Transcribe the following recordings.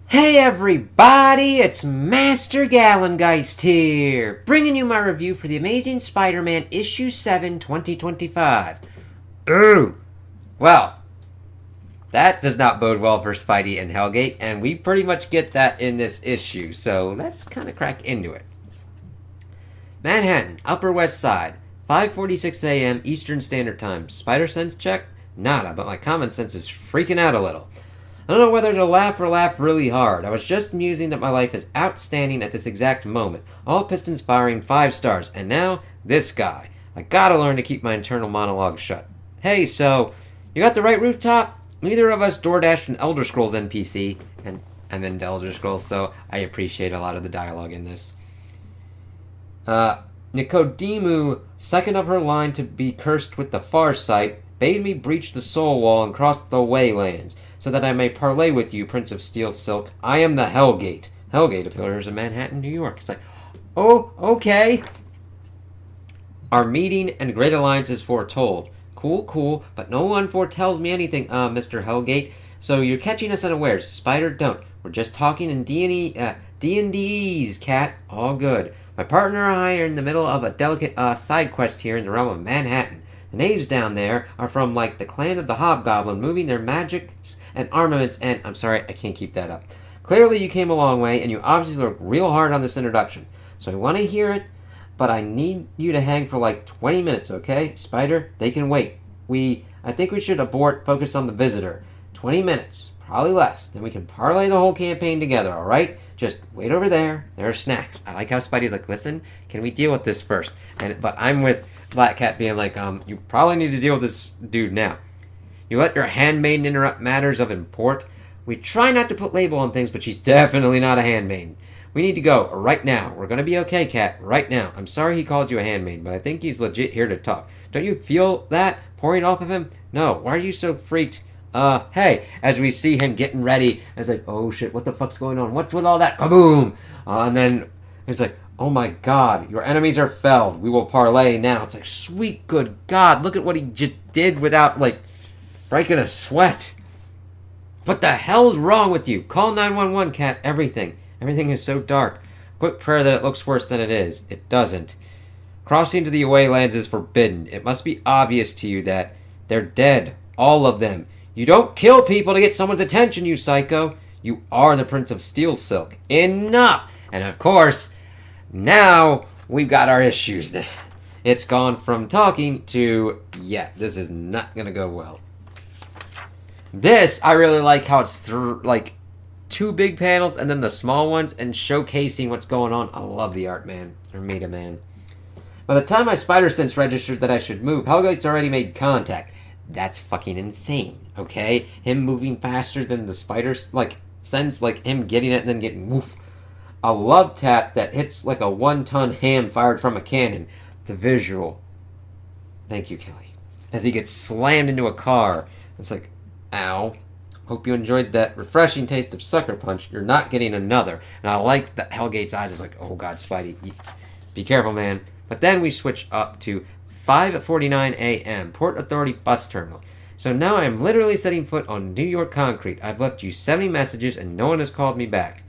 Hey everybody, it's Master Gallengeist here, bringing you my review for The Amazing Spider-Man Issue 7, 2025. Ooh, well, that does not bode well for Spidey and Hellgate, and we pretty much get that in this issue, so let's kind of crack into it. Manhattan, Upper West Side, 5:46 a.m. Eastern Standard Time. Spider sense check? Nada, but my common sense is freaking out a little. I don't know whether to laugh or laugh really hard. I was just musing that my life is outstanding at this exact moment. All pistons firing 5 stars, and now this guy. I gotta learn to keep my internal monologue shut. Hey, so, you got the right rooftop? Neither of us DoorDashed an Elder Scrolls NPC, and I'm into Elder Scrolls, so I appreciate a lot of the dialogue in this. Nicodemu, second of her line to be cursed with the far sight, bade me breach the soul wall and cross the waylands, so that I may parley with you, Prince of Steel Silk. I am the Hellgate. Hellgate appears in Manhattan, New York. It's like, oh, okay. Our meeting and great alliance is foretold. Cool, but no one foretells me anything, Mr. Hellgate. So you're catching us unawares. Spider, don't. We're just talking in D&D's, cat. All good. My partner and I are in the middle of a delicate side quest here in the realm of Manhattan. The knaves down there are from, like, the clan of the Hobgoblin, moving their magics and armaments, and I'm sorry, I can't keep that up. Clearly you came a long way, and you obviously worked real hard on this introduction. So I want to hear it, but I need you to hang for like 20 minutes, okay? Spider, they can wait. I think we should abort, focus on the visitor. 20 minutes, probably less. Then we can parlay the whole campaign together, alright? Just wait over there. There are snacks. I like how Spidey's like, listen, can we deal with this first? But I'm with Black Cat being like, you probably need to deal with this dude now. You let your handmaiden interrupt matters of import. We try not to put label on things, but she's definitely not a handmaiden. We need to go right now. We're gonna be okay, Cat, right now. I'm sorry he called you a handmaiden, but I think he's legit here to talk. Don't you feel that pouring off of him? No, why are you so freaked? Hey, as we see him getting ready, it's like, oh shit, what the fuck's going on? What's with all that? Kaboom! And then it's like, oh my god, your enemies are felled. We will parlay now. It's like, sweet good god, look at what he just did without, like, breaking a sweat. What the hell's wrong with you? Call 911, Cat. Everything is so dark. Quick prayer that it looks worse than it is. It doesn't. Crossing to the away lands is forbidden. It must be obvious to you that they're dead. All of them. You don't kill people to get someone's attention, you psycho. You are the Prince of Steel Silk. Enough! And of course, now we've got our issues. It's gone from talking to, yeah, this is not gonna go well. This, I really like how it's like 2 big panels and then the small ones and showcasing what's going on. I love the art, man. Or Meta Man. By the time my spider sense registered that I should move, Hellgate's already made contact. That's fucking insane, okay? Him moving faster than the spider, like, sense, like him getting it and then getting woof. A love tap that hits like a 1-ton ham fired from a cannon. The visual. Thank you, Kelly. As he gets slammed into a car. It's like, ow. Hope you enjoyed that refreshing taste of Sucker Punch. You're not getting another. And I like that Hellgate's eyes is like, oh god, Spidey. Be careful, man. But then we switch up to 5:49 a.m. Port Authority Bus Terminal. So now I am literally setting foot on New York concrete. I've left you 70 messages and no one has called me back.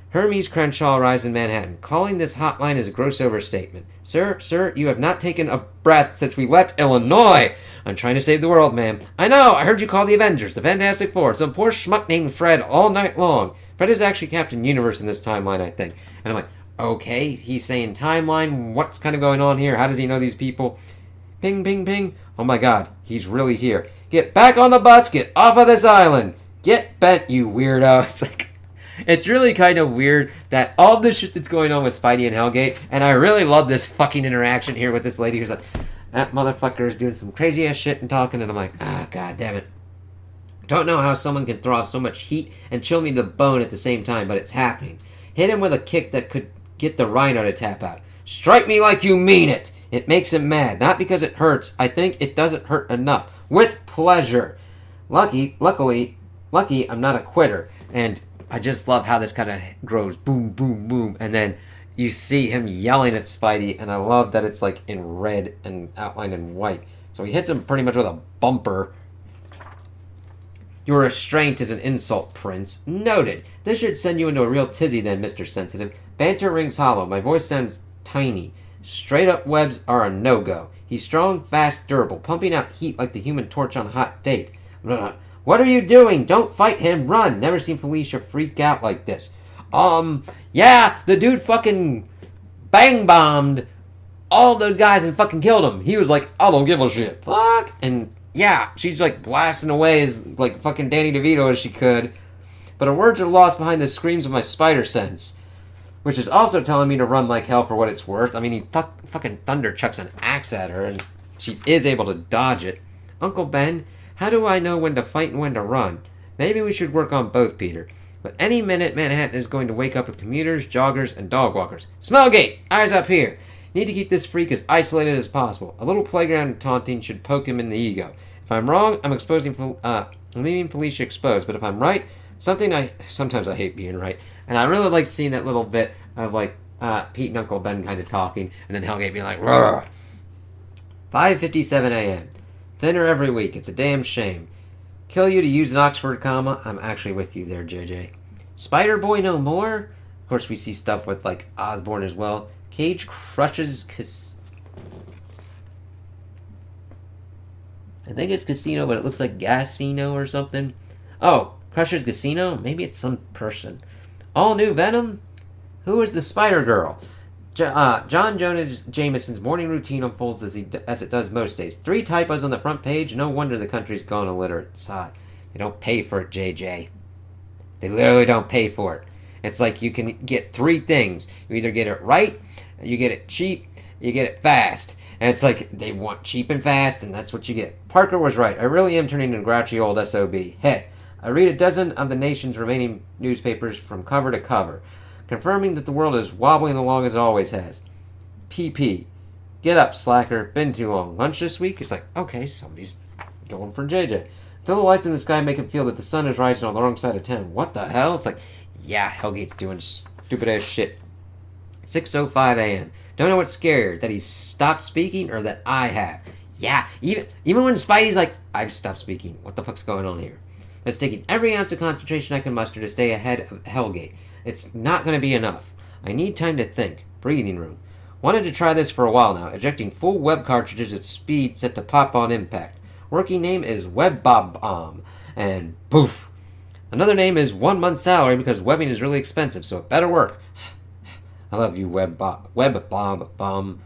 Hermes Crenshaw arrives in Manhattan. Calling this hotline is a gross overstatement. Sir, you have not taken a breath since we left Illinois. I'm trying to save the world, ma'am. I know, I heard you call the Avengers, the Fantastic Four, some poor schmuck named Fred all night long. Fred is actually Captain Universe in this timeline, I think. And I'm like, okay, he's saying timeline, what's kind of going on here? How does he know these people? Ping, ping, ping. Oh my god, he's really here. Get back on the bus, get off of this island. Get bent, you weirdo. It's like, it's really kind of weird that all this shit that's going on with Spidey and Hellgate, and I really love this fucking interaction here with this lady who's like, that motherfucker is doing some crazy ass shit and talking, and I'm like, god damn it. Don't know how someone can throw off so much heat and chill me to the bone at the same time, but it's happening. Hit him with a kick that could get the rhino to tap out. Strike me like you mean it. It makes him mad, not because it hurts. I think it doesn't hurt enough. With pleasure. Lucky, I'm not a quitter. And I just love how this kind of grows. Boom, boom, boom. And then you see him yelling at Spidey. And I love that it's like in red and outlined in white. So he hits him pretty much with a bumper. Your restraint is an insult, Prince. Noted. This should send you into a real tizzy then, Mr. Sensitive. Banter rings hollow. My voice sounds tiny. Straight-up webs are a no-go. He's strong, fast, durable, pumping out heat like the Human Torch on a hot date. What are you doing? Don't fight him. Run. Never seen Felicia freak out like this. Yeah, the dude fucking bang-bombed all those guys and fucking killed them. He was like, I don't give a shit. Fuck. And yeah, she's like blasting away as like fucking Danny DeVito as she could. But her words are lost behind the screams of my spider sense, which is also telling me to run like hell for what it's worth. I mean, he fucking thunder chucks an axe at her, and she is able to dodge it. Uncle Ben, how do I know when to fight and when to run? Maybe we should work on both, Peter. But any minute, Manhattan is going to wake up with commuters, joggers, and dog walkers. Smellgate! Eyes up here! Need to keep this freak as isolated as possible. A little playground taunting should poke him in the ego. If I'm wrong, I'm leaving Felicia exposed. But if I'm right, sometimes I hate being right. And I really like seeing that little bit of like Pete and Uncle Ben kind of talking, and then Hellgate being like, "Rrr." 5:57 a.m. Thinner every week. It's a damn shame. Kill you to use an Oxford comma. I'm actually with you there, JJ. Spider Boy no more? Of course, we see stuff with, like, Osborn as well. Cage crushes... I think it's Casino, but it looks like Gasino or something. Oh, crushes Casino? Maybe it's some person. All new Venom? Who is the Spider Girl? John Jonah Jameson's morning routine unfolds as it does most days. 3 typos on the front page. No wonder the country's gone illiterate. They don't pay for it, JJ. They literally don't pay for it. It's like you can get 3 things. You either get it right, you get it cheap, you get it fast. And it's like they want cheap and fast, and that's what you get. Parker was right. I really am turning into grouchy old SOB. Hey, I read a dozen of the nation's remaining newspapers from cover to cover, confirming that the world is wobbling along as it always has. PP. Get up, slacker. Been too long. Lunch this week? It's like, okay, somebody's going for JJ. Until the lights in the sky make him feel that the sun is rising on the wrong side of town. What the hell? It's like, yeah, Hellgate's doing stupid-ass shit. 6:05 a.m. Don't know what's scarier, that he's stopped speaking or that I have. Yeah, even when Spidey's like, I've stopped speaking. What the fuck's going on here? It's taking every ounce of concentration I can muster to stay ahead of Hellgate. It's not going to be enough. I need time to think. Breathing room. Wanted to try this for a while now, ejecting full web cartridges at speed set to pop on impact. Working name is Web Bob Bomb. And poof. Another name is 1 month's salary because webbing is really expensive, so it better work. I love you, Web Bob Bomb.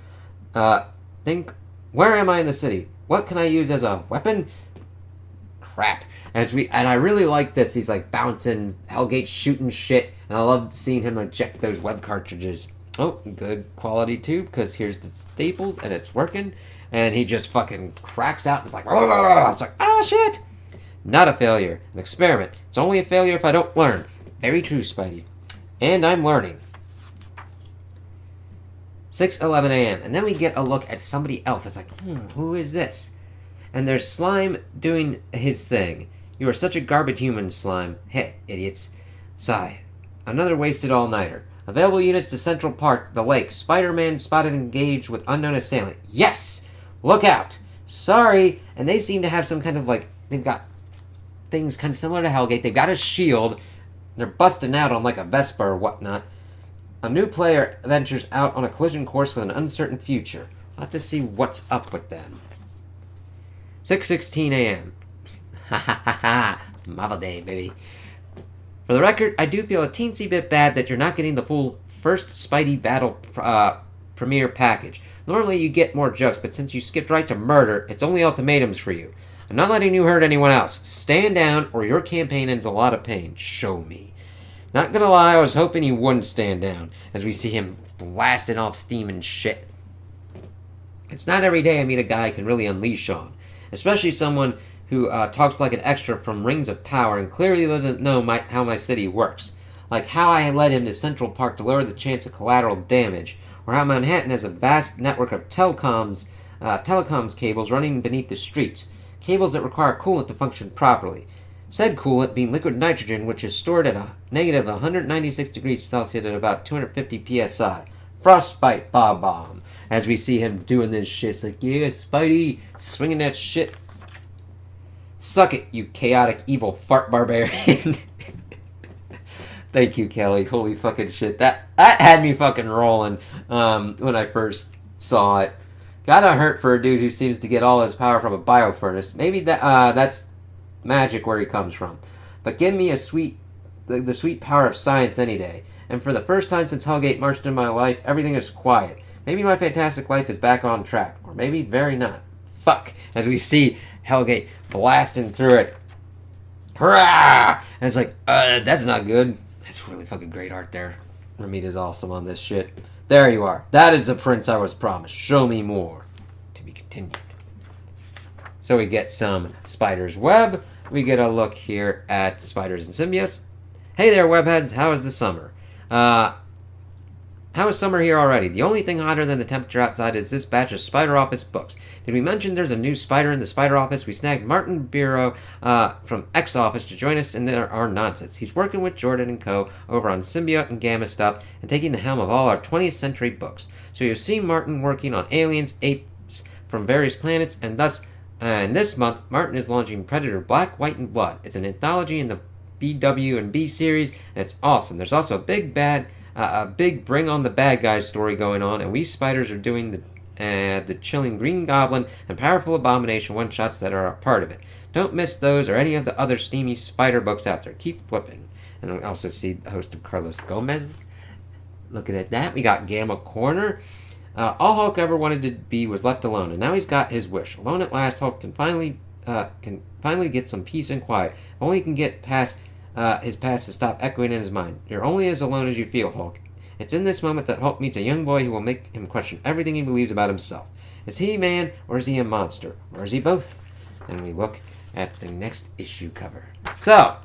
Think, where am I in the city? What can I use as a weapon? Crap. And I really like this. He's like bouncing, Hellgate shooting shit, and I love seeing him eject those web cartridges. Oh, good quality too, because here's the staples, and it's working. And he just fucking cracks out, and it's like, Rrr! It's like, oh shit! Not a failure. An experiment. It's only a failure if I don't learn. Very true, Spidey. And I'm learning. 6:11 a.m. And then we get a look at somebody else. It's like, who is this? And there's Slime doing his thing. You are such a garbage human, Slime. Hey, idiots. Sigh. Another wasted all-nighter. Available units to Central Park, the lake. Spider-Man spotted engaged with unknown assailant. Yes! Look out! Sorry. And they seem to have some kind of, like, they've got things kind of similar to Hellgate. They've got a shield. They're busting out on, like, a Vespa or whatnot. A new player ventures out on a collision course with an uncertain future. I'll have to see what's up with them. 6:16 a.m. Ha ha ha ha. Marvel Day, baby. For the record, I do feel a teensy bit bad that you're not getting the full first Spidey Battle premiere package. Normally you get more jokes, but since you skipped right to murder, it's only ultimatums for you. I'm not letting you hurt anyone else. Stand down, or your campaign ends a lot of pain. Show me. Not gonna lie, I was hoping he wouldn't stand down, as we see him blasting off steam and shit. It's not every day I meet a guy I can really unleash on. Especially someone who talks like an extra from Rings of Power and clearly doesn't know how my city works. Like how I led him to Central Park to lower the chance of collateral damage, or how Manhattan has a vast network of telecoms cables running beneath the streets. Cables that require coolant to function properly. Said coolant being liquid nitrogen, which is stored at a negative 196 degrees Celsius at about 250 psi. Frostbite Bob Bomb. As we see him doing this shit, it's like, yeah, Spidey, swinging that shit. Suck it, you chaotic, evil fart barbarian. Thank you, Kelly. Holy fucking shit. That had me fucking rolling when I first saw it. Gotta hurt for a dude who seems to get all his power from a biofurnace. Maybe that's magic where he comes from. But give me the sweet power of science any day. And for the first time since Hellgate marched in my life, everything is quiet. Maybe my fantastic life is back on track. Or maybe very not. Fuck. As we see Hellgate blasting through it. Hurrah! And it's like, that's not good. That's really fucking great art there. Ramita's awesome on this shit. There you are. That is the prince I was promised. Show me more. To be continued. So we get some Spider's Web. We get a look here at Spiders and Symbiotes. Hey there, webheads. How is the summer? How is summer here already? The only thing hotter than the temperature outside is this batch of Spider Office books. Did we mention there's a new spider in the Spider Office? We snagged Martin Bureau from X Office to join us in our nonsense. He's working with Jordan and co. over on Symbiote and Gamma stuff and taking the helm of all our 20th century books. So you'll see Martin working on aliens, apes from various planets, and this month Martin is launching Predator Black, White, and Blood. It's an anthology in the BW and B series, and it's awesome. There's also a big bring on the bad guys story going on, and we spiders are doing the chilling Green Goblin and Powerful Abomination one-shots that are a part of it. Don't miss those or any of the other steamy spider books out there. Keep flipping. And we also see the host of Carlos Gomez. Looking at that, we got Gamma Corner. All Hulk ever wanted to be was left alone, and now he's got his wish. Alone at last, Hulk can finally get some peace and quiet. Only he can get past his past to stop echoing in his mind. You're only as alone as you feel, Hulk. It's in this moment that Hulk meets a young boy who will make him question everything he believes about himself. Is he man, or is he a monster? Or is he both? And we look at the next issue cover. So,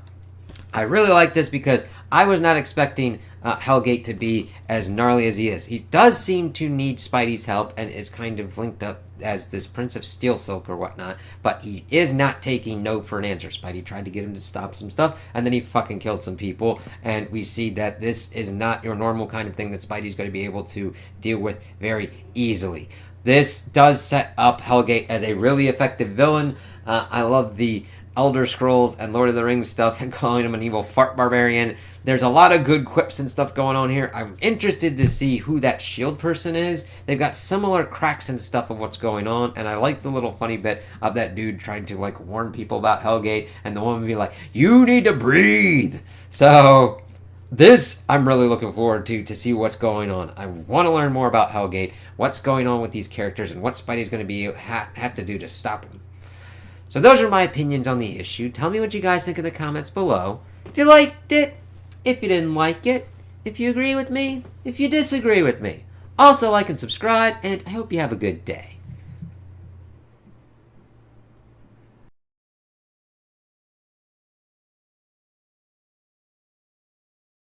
I really like this because I was not expecting Hellgate to be as gnarly as he is. He does seem to need Spidey's help and is kind of linked up as this Prince of Steel Silk or whatnot, but he is not taking no for an answer. Spidey tried to get him to stop some stuff, and then he fucking killed some people, and we see that this is not your normal kind of thing that Spidey's going to be able to deal with very easily. This does set up Hellgate as a really effective villain. I love the Elder Scrolls and Lord of the Rings stuff and calling him an evil fart barbarian. There's a lot of good quips and stuff going on here. I'm interested to see who that shield person is. They've got similar cracks and stuff of what's going on, and I like the little funny bit of that dude trying to like warn people about Hellgate, and the woman be like, "You need to breathe." So this I'm really looking forward to see what's going on. I want to learn more about Hellgate, what's going on with these characters, and what Spidey's going to be have to do to stop him. So those are my opinions on the issue. Tell me what you guys think in the comments below. If you liked it, if you didn't like it, if you agree with me, if you disagree with me. Also like and subscribe, and I hope you have a good day.